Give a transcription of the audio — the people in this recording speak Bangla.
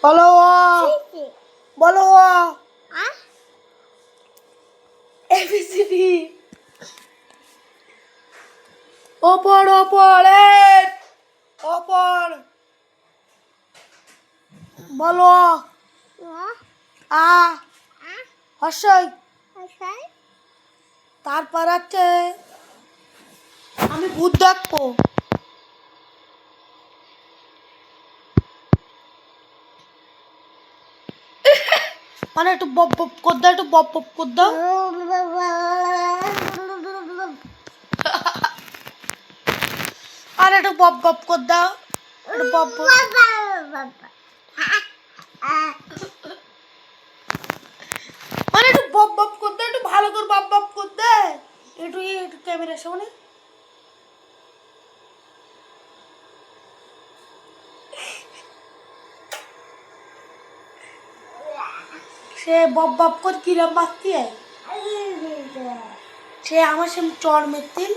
বলো বলো এবিসিডি ওপর ওপর ওপর বলো হর্ষই তারপর আছে আমি ভূত দেখবো মানে একটু বপ বপ কর দাও, একটু বপ বপ কর দাও। আর একটু বপ বপ কর দাও, একটু বপ বপ। মানে একটু বপ বপ কর দাও, একটু ভালো করে বপ বপ কর দে। একটু একটু ক্যামেরার সামনে সে বপ বপ করে কিরম মারতি সে আমার সে চর মেরতিল